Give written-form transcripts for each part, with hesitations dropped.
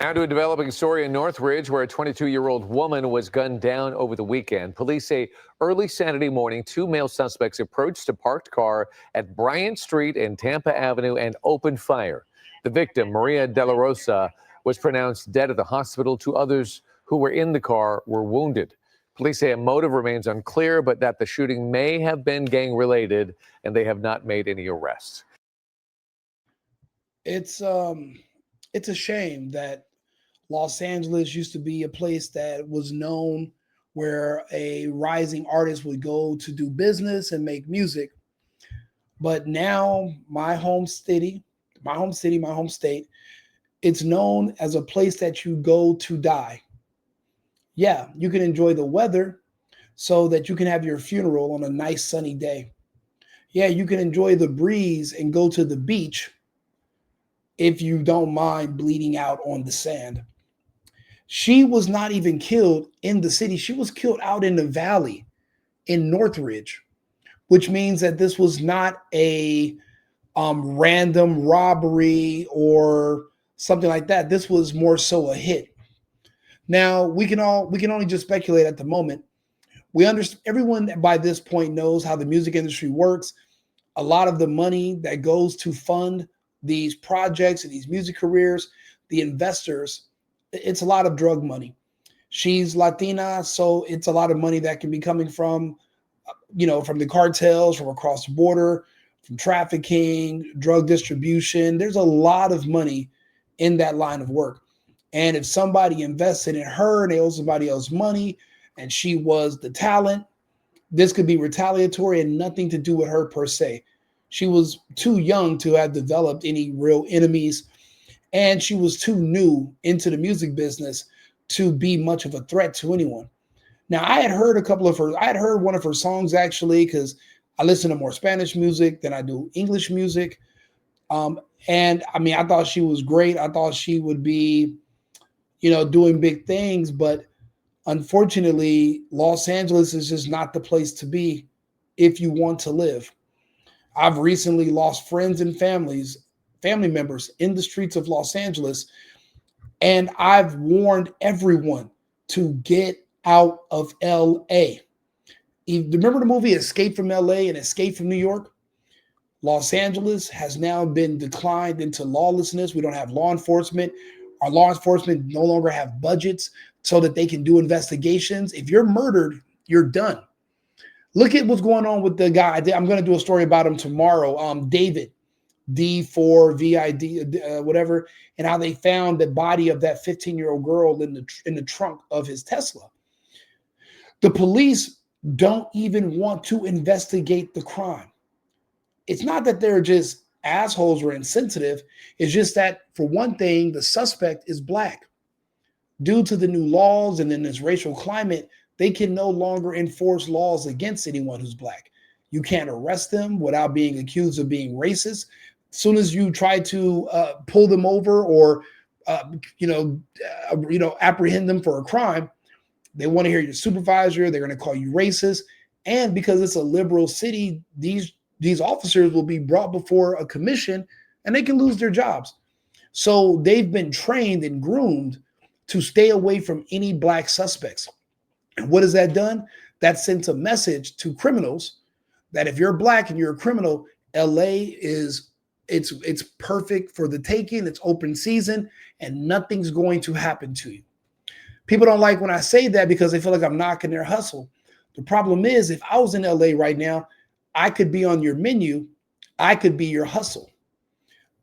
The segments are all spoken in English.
Now to a developing story in Northridge where a 22-year-old woman was gunned down over the weekend. Police say early Saturday morning, two male suspects approached a parked car at Bryant Street and Tampa Avenue and opened fire. The victim, Maria Delarosa, was pronounced dead at the hospital. Two others who were in the car were wounded. Police say a motive remains unclear, but that the shooting may have been gang-related, and they have not made any arrests. It's a shame that Los Angeles used to be a place that was known where a rising artist would go to do business and make music. But now my home state, it's known as a place that you go to die. Yeah, you can enjoy the weather so that you can have your funeral on a nice sunny day. Yeah, you can enjoy the breeze and go to the beach if you don't mind bleeding out on the sand. She was not even killed in the city. She was killed out in the valley in Northridge, which means that this was not a random robbery or something like that. This was more so a hit. Now we can only just speculate at the moment. We understand everyone by this point knows how the music industry works. A lot of the money that goes to fund these projects and these music careers, the investors, it's a lot of drug money. She's Latina, so it's a lot of money that can be coming from, from the cartels, from across the border, from trafficking, drug distribution. There's a lot of money in that line of work. And if somebody invested in her and they owe somebody else money and she was the talent, this could be retaliatory and nothing to do with her per se. She was too young to have developed any real enemies, and she was too new into the music business to be much of a threat to anyone. Now, I had heard one of her songs actually, because I listen to more Spanish music than I do English music. And I mean, I thought she was great. I thought she would be, doing big things, but unfortunately, Los Angeles is just not the place to be if you want to live. I've recently lost friends and family members in the streets of Los Angeles, and I've warned everyone to get out of LA. Remember the movie Escape from LA and Escape from New York? Los Angeles has now been declined into lawlessness. We don't have law enforcement. Our law enforcement no longer have budgets so that they can do investigations. If you're murdered, you're done. Look at what's going on with the guy. I'm going to do a story about him tomorrow. David, D4VID, whatever, and how they found the body of that 15-year-old girl in the trunk of his Tesla. The police don't even want to investigate the crime. It's not that they're just assholes or insensitive. It's just that, for one thing, the suspect is black. Due to the new laws and in this racial climate, they can no longer enforce laws against anyone who's black. You can't arrest them without being accused of being racist. As soon as you try to pull them over or apprehend them for a crime, they want to hear your supervisor. They're going to call you racist, and because it's a liberal city, these officers will be brought before a commission, and they can lose their jobs. So they've been trained and groomed to stay away from any black suspects. And what has that done? That sends a message to criminals that if you're black and you're a criminal, LA it's perfect for the taking. It's open season and nothing's going to happen to you. People don't like when I say that because they feel like I'm knocking their hustle. The problem is, if I was in LA right now, I could be on your menu. I could be your hustle.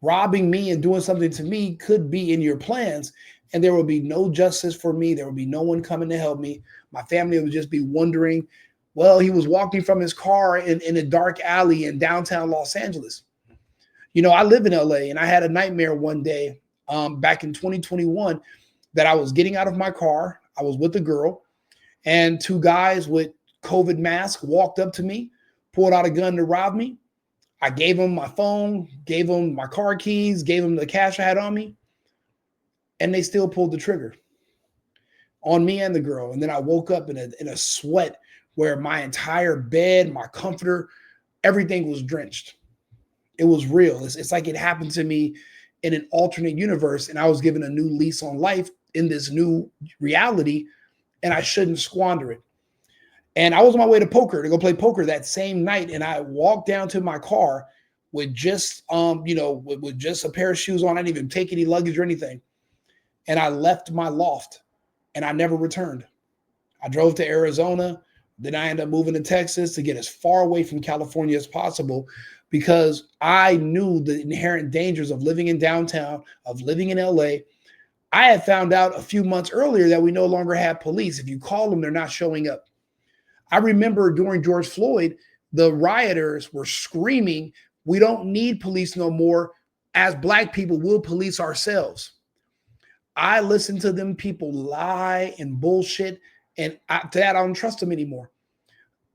Robbing me and doing something to me could be in your plans, and there will be no justice for me. There will be no one coming to help me. My family would just be wondering, well, he was walking from his car in a dark alley in downtown Los Angeles. I live in LA, and I had a nightmare one day back in 2021 that I was getting out of my car. I was with a girl, and two guys with COVID masks walked up to me, pulled out a gun to rob me. I gave them my phone, gave them my car keys, gave them the cash I had on me, and they still pulled the trigger on me and the girl. And then I woke up in a sweat where my entire bed, my comforter, everything was drenched. It was real. It's like it happened to me in an alternate universe, and I was given a new lease on life in this new reality, and I shouldn't squander it. And I was on my way to poker to go play poker that same night, and I walked down to my car with just with just a pair of shoes on. I didn't even take any luggage or anything, and I left my loft, and I never returned. I drove to Arizona. Then I ended up moving to Texas to get as far away from California as possible because I knew the inherent dangers of living in downtown, of living in LA. I had found out a few months earlier that we no longer have police. If you call them, they're not showing up. I remember during George Floyd, the rioters were screaming, "We don't need police no more. As Black people, we'll police ourselves." I listened to them people lie and bullshit, and to that, I don't trust them anymore.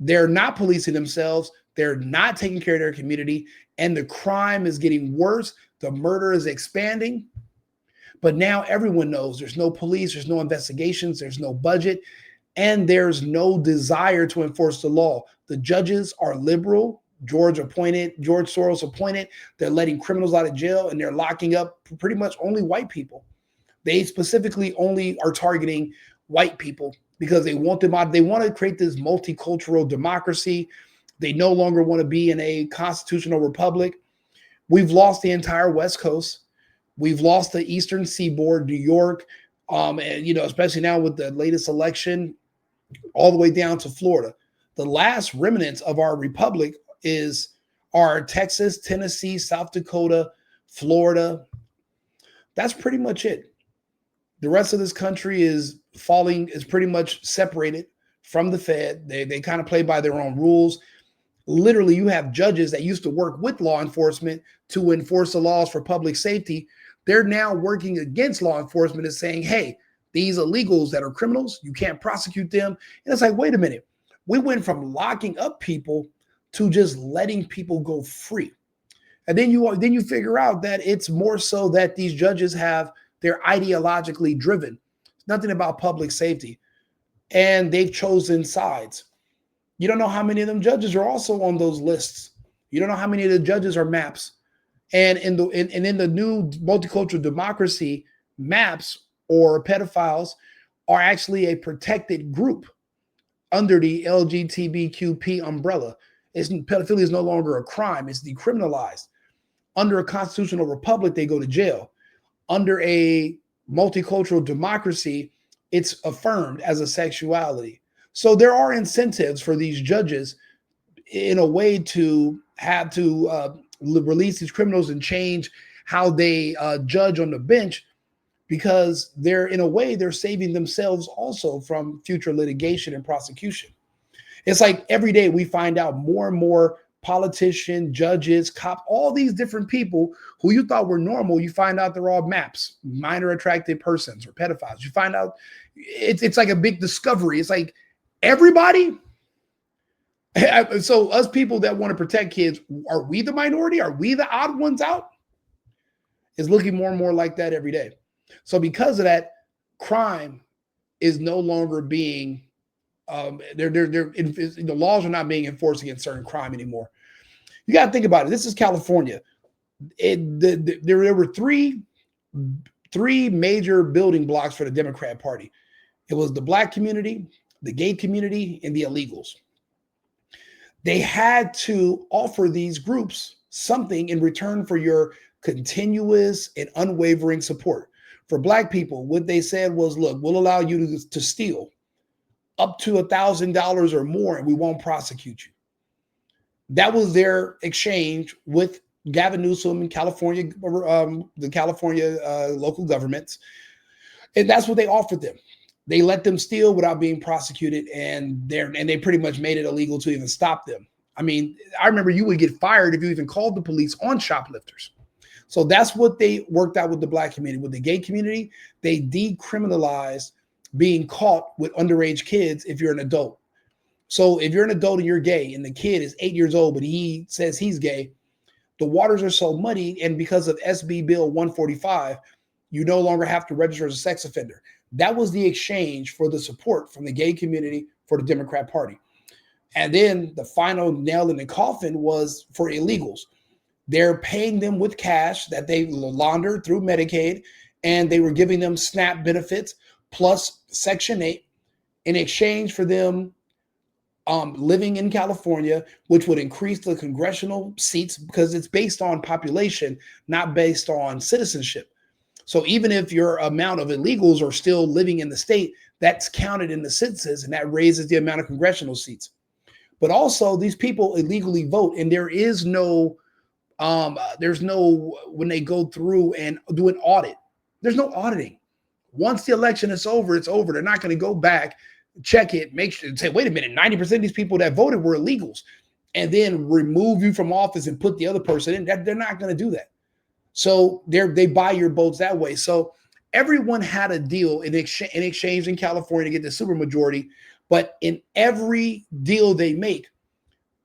They're not policing themselves. They're not taking care of their community, and the crime is getting worse. The murder is expanding. But now everyone knows there's no police, there's no investigations, there's no budget, and there's no desire to enforce the law. The judges are liberal. George Soros appointed. They're letting criminals out of jail, and they're locking up pretty much only white people. They specifically only are targeting white people because they want them out. They want to create this multicultural democracy. They no longer want to be in a constitutional republic. We've lost the entire West Coast. We've lost the Eastern Seaboard, New York, and especially now with the latest election, all the way down to Florida. The last remnants of our republic are Texas, Tennessee, South Dakota, Florida. That's pretty much it. The rest of this country is pretty much separated from the Fed. They kind of play by their own rules. Literally, you have judges that used to work with law enforcement to enforce the laws for public safety. They're now working against law enforcement and saying, hey, these illegals that are criminals, you can't prosecute them. And it's like, wait a minute. We went from locking up people to just letting people go free. And then you figure out that it's more so that these judges they're ideologically driven. It's nothing about public safety. And they've chosen sides. You don't know how many of them judges are also on those lists. You don't know how many of the judges are MAPs. And in the new multicultural democracy, MAPs or pedophiles are actually a protected group under the LGBTQP umbrella. Pedophilia is no longer a crime. It's decriminalized. Under a constitutional republic, they go to jail. Under a multicultural democracy, it's affirmed as a sexuality. So there are incentives for these judges in a way to have to release these criminals and change how they judge on the bench, because they're saving themselves also from future litigation and prosecution. It's like every day we find out more and more politicians, judges, cops, all these different people who you thought were normal, you find out they're all MAPs, minor attracted persons or pedophiles. You find out it's like a big discovery. It's like everybody. So us people that want to protect kids, are we the minority? Are we the odd ones out? It's looking more and more like that every day. So because of that, crime is no longer being the laws are not being enforced against certain crime anymore. You got to think about it. This is California. There were three major building blocks for the Democrat Party. It was the Black community, the gay community, and the illegals. They had to offer these groups something in return for your continuous and unwavering support. For Black people, what they said was, look, we'll allow you to steal up to $1,000 or more, and we won't prosecute you. That was their exchange with Gavin Newsom in California, the California local governments. And that's what they offered them. They let them steal without being prosecuted, and they pretty much made it illegal to even stop them. I mean, I remember you would get fired if you even called the police on shoplifters. So that's what they worked out with the Black community. With the gay community, they decriminalized being caught with underage kids if you're an adult. So if you're an adult and you're gay and the kid is 8 years old, but he says he's gay, the waters are so muddy. And because of SB Bill 145, you no longer have to register as a sex offender. That was the exchange for the support from the gay community for the Democrat Party. And then the final nail in the coffin was for illegals. They're paying them with cash that they laundered through Medicaid, and they were giving them SNAP benefits plus Section 8 in exchange for them living in California, which would increase the congressional seats because it's based on population, not based on citizenship. So even if your amount of illegals are still living in the state, that's counted in the census, and that raises the amount of congressional seats. But also, these people illegally vote, and there's no when they go through and do an audit, there's no auditing. Once the election is over, it's over. They're not going to go back, check it, make sure, and say, wait a minute, 90% of these people that voted were illegals, and then remove you from office and put the other person in. They're not going to do that. So they buy your votes that way. So everyone had a deal in exchange in California to get the supermajority. But in every deal they make,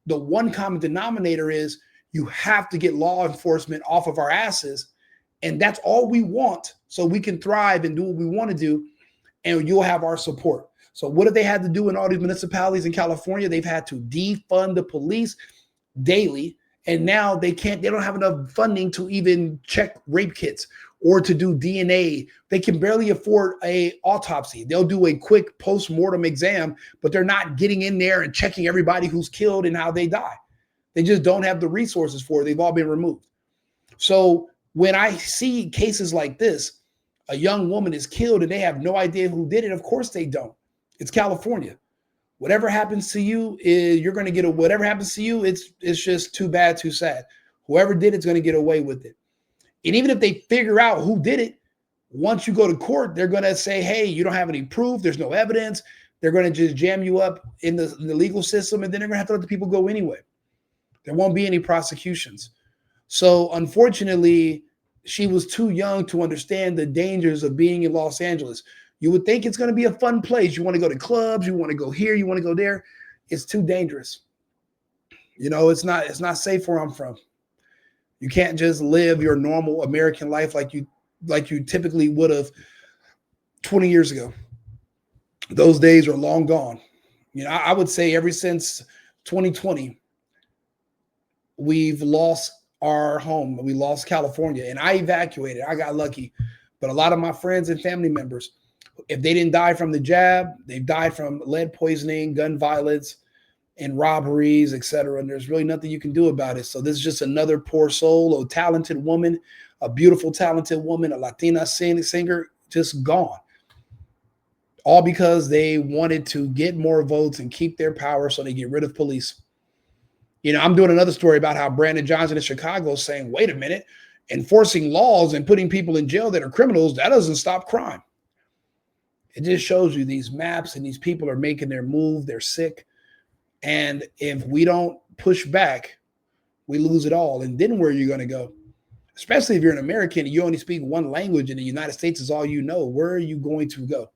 the one common denominator is you have to get law enforcement off of our asses. And that's all we want, so we can thrive and do what we want to do, and you'll have our support. So what have they had to do in all these municipalities in California? They've had to defund the police daily. And now they don't have enough funding to even check rape kits or to do DNA. They can barely afford an autopsy. They'll do a quick post-mortem exam, but they're not getting in there and checking everybody who's killed and how they die. They just don't have the resources for it. They've all been removed. So when I see cases like this, a young woman is killed and they have no idea who did it. Of course they don't. It's California. Whatever happens to you you're going to get whatever happens to you. It's just too bad, too sad. Whoever did it's going to get away with it. And even if they figure out who did it, once you go to court, they're going to say, hey, you don't have any proof. There's no evidence. They're going to just jam you up in the legal system, and then they're going to have to let the people go anyway. There won't be any prosecutions. So unfortunately, she was too young to understand the dangers of being in Los Angeles. You would think it's going to be a fun place. You want to go to clubs. You want to go here. You want to go there. It's too dangerous. It's not safe where I'm from. You can't just live your normal American life like you typically would have 20 years ago. Those days are long gone. I would say ever since 2020, we've lost our home. We lost California, and I evacuated. I got lucky. But a lot of my friends and family members, if they didn't die from the jab, they've died from lead poisoning, gun violence, and robberies, etc. And there's really nothing you can do about it. So this is just another poor soul, a talented woman, a beautiful, talented woman, a Latina singer, just gone. All because they wanted to get more votes and keep their power so they get rid of police. I'm doing another story about how Brandon Johnson in Chicago is saying, wait a minute, enforcing laws and putting people in jail that are criminals, that doesn't stop crime. It just shows you these maps, and these people are making their move. They're sick. And if we don't push back, we lose it all. And then where are you going to go? Especially if you're an American and you only speak one language and the United States is all you know. Where are you going to go?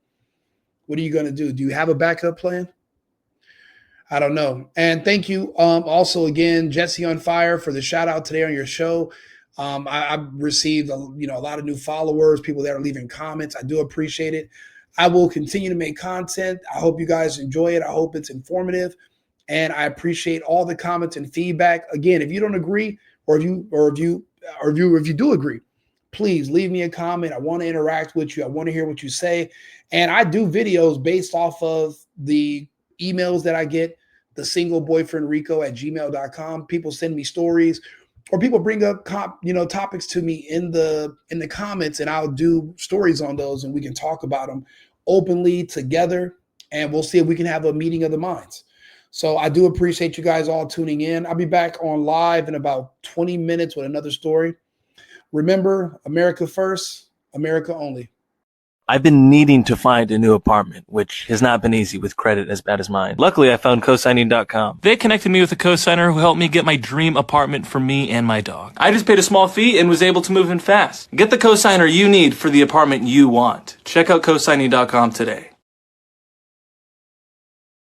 What are you going to do? Do you have a backup plan? I don't know. And thank you also again, Jesse on Fire, for the shout out today on your show. I've received a lot of new followers, people that are leaving comments. I do appreciate it. I will continue to make content. I hope you guys enjoy it. I hope it's informative. And I appreciate all the comments and feedback. Again, if you don't agree, or if you do agree, please leave me a comment. I want to interact with you. I want to hear what you say. And I do videos based off of the emails that I get, TheSingleBoyfriendRico@gmail.com. People send me stories, or people bring up topics to me in the comments, and I'll do stories on those, and we can talk about them openly together, and we'll see if we can have a meeting of the minds. So I do appreciate you guys all tuning in. I'll be back on live in about 20 minutes with another story. Remember, America first, America only. I've been needing to find a new apartment, which has not been easy with credit as bad as mine. Luckily, I found cosigning.com. They connected me with a cosigner who helped me get my dream apartment for me and my dog. I just paid a small fee and was able to move in fast. Get the cosigner you need for the apartment you want. Check out cosigning.com today.